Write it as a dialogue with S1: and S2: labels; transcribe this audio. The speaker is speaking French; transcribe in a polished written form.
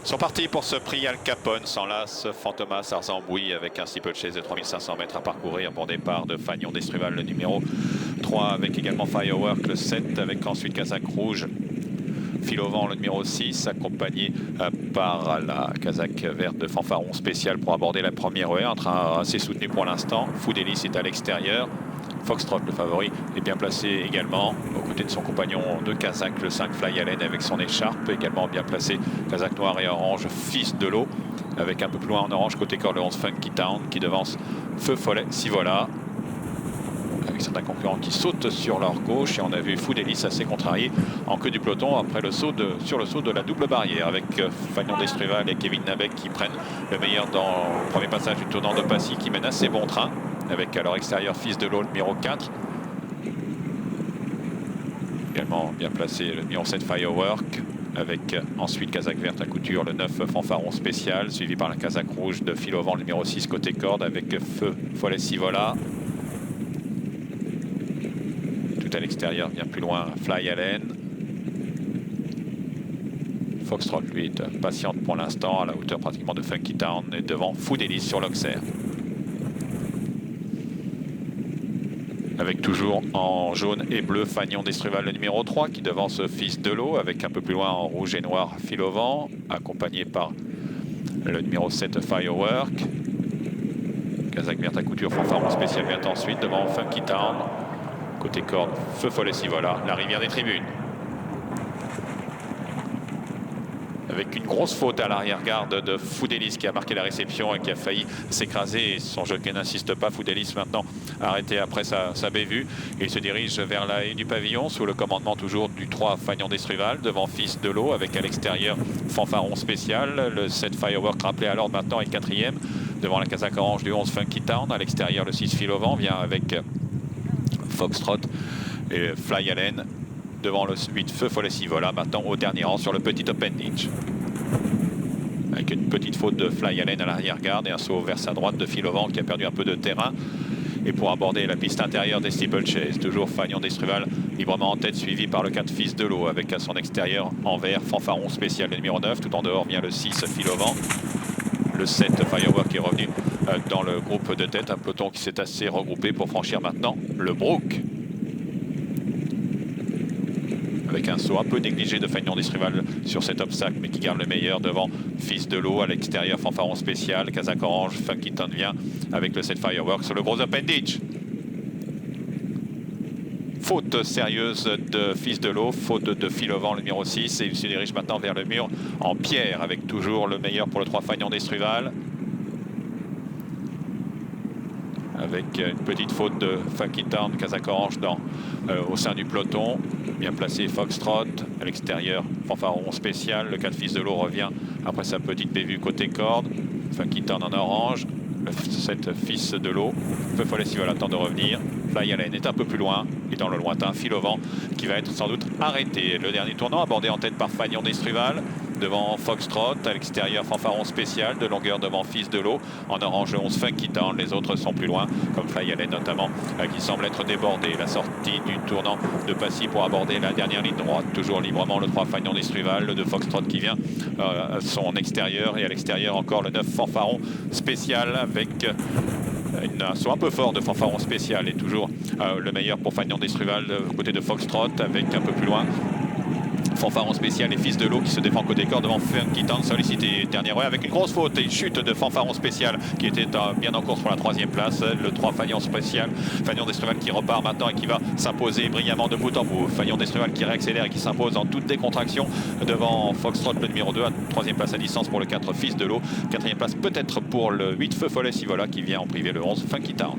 S1: Sont partis pour ce prix Al Capone, s'enlace Fantomas Arzambouy avec un steeplechase de 3500 mètres à parcourir. Bon départ de Fagnon d'Estruval, le numéro 3, avec également Firework, le 7, avec ensuite Kazakh Rouge. Fil au vent, le numéro 6, accompagné par la Kazakh verte de Fanfaron spécial pour aborder la première OR. Un train assez soutenu pour l'instant. Foudelis est à l'extérieur. Foxtrot, le favori, est bien placé également, aux côtés de son compagnon de Kazakh, le 5 Fly Allen avec son écharpe. Également bien placé, Kazakh noir et orange, Fils de l'eau, avec un peu plus loin en orange, côté corps, le 11 Funky Town, qui devance Feu Follet, Sivola, avec certains concurrents qui sautent sur leur gauche. Et on a vu Foudelis assez contrarié en queue du peloton après sur le saut de la double barrière, avec Fagnon d'Estruval et Kevin Nabec qui prennent le meilleur dans le premier passage du tournant de Passy, qui mène assez bon train, avec à leur extérieur Fils de l'eau, le numéro 4. Également bien placé le numéro 7 Firework, avec ensuite Kazakh verte à couture, le 9 Fanfaron spécial, suivi par la Kazakh rouge de Fil au vent, le numéro 6 côté corde, avec Feu Follet Sivola. Tout à l'extérieur, bien plus loin, Fly Allen. Foxtrot, lui, est patiente pour l'instant, à la hauteur pratiquement de Funky Town, et devant Foudelis sur l'Auxerre. Avec toujours en jaune et bleu Fagnon d'Estruval, le numéro 3, qui devance Fils de l'eau, avec un peu plus loin en rouge et noir Fil au vent, accompagné par le numéro 7 Firework. Kazakh verte à couture, Fanfaron spécial vient ensuite, devant Funky Town. Côté corde, Feu Follet Sivola, la rivière des tribunes. Avec une grosse faute à l'arrière-garde de Foudelis, qui a marqué la réception et qui a failli s'écraser. Son jockey n'insiste pas. Foudelis maintenant arrêté après sa bévue. Il se dirige vers la haie du pavillon sous le commandement toujours du 3 Fagnon d'Estruval, devant Fils de l'eau, avec à l'extérieur Fanfaron spécial. Le 7 Firework rappelé à l'ordre maintenant est 4e, devant la Kazakh orange du 11 Funky Town. À l'extérieur, le 6 Fil au vent vient avec Foxtrot et Fly Allen, devant le 8 Feu Follet Sivola, maintenant au dernier rang sur le petit appendage. Avec une petite faute de Fly Allen à l'arrière-garde et un saut vers sa droite de Fil au vent qui a perdu un peu de terrain. Et pour aborder la piste intérieure des steeplechase, toujours Fagnon d'Estruval librement en tête, suivi par le 4 Fils de l'eau, avec à son extérieur en vert Fanfaron spécial, le numéro 9. Tout en dehors vient le 6 Fil au vent. Le 7 Firework est revenu dans le groupe de tête, un peloton qui s'est assez regroupé pour franchir maintenant le Brook. Avec un saut un peu négligé de Fagnon d'Estruval sur cet obstacle, mais qui garde le meilleur devant Fils de l'eau. À l'extérieur, Fanfaron spécial, Kazakh orange, Funky Town vient avec le 7 Firework sur le gros appendage. Faute sérieuse de Fils de l'eau, faute de Fil au vent, le numéro 6, et il se dirige maintenant vers le mur en pierre, avec toujours le meilleur pour le 3 Fagnon d'Estruval. Avec une petite faute de Funky Town, Kazakh orange au sein du peloton. Bien placé Foxtrot, à l'extérieur Fanfaron spécial, le 4 Fils de l'eau revient après sa petite bévue côté corde. Funky Town en orange, le 7 Fils de l'eau, Feu Follet Sivola attend de revenir. Fly Allen est un peu plus loin, et dans le lointain, Fil au vent, qui va être sans doute arrêté. Le dernier tournant abordé en tête par Fagnon d'Estruval, devant Foxtrot, à l'extérieur Fanfaron spécial, de longueur devant Fils de l'eau, en orange 11 Funky Town, les autres sont plus loin, comme Fly Allen notamment, qui semble être débordé. La sortie du tournant de Passy pour aborder la dernière ligne droite, toujours librement le 3 Fagnon d'Estruval, le 2 Foxtrot qui vient à son extérieur, et à l'extérieur encore le 9 Fanfaron spécial, avec un saut un peu fort de Fanfaron spécial, et toujours le meilleur pour Fagnon d'Estruval côté de Foxtrot, avec un peu plus loin Fanfaron spécial et Fils de l'eau qui se défend côté corps devant Funky Town sollicité. Dernier ouais, avec une grosse faute et une chute de Fanfaron spécial qui était bien en course pour la 3e place. Le 3 Fagnon spécial, Fagnon d'Estruval qui repart maintenant et qui va s'imposer brillamment de bout en bout. Fagnon d'Estruval qui réaccélère et qui s'impose en toute décontraction devant Foxtrot, le numéro 2, 3e place à distance pour le 4 Fils de l'eau, 4e place peut-être pour le 8 Feu Follet Sivola qui vient en privé le 11 Funky Town.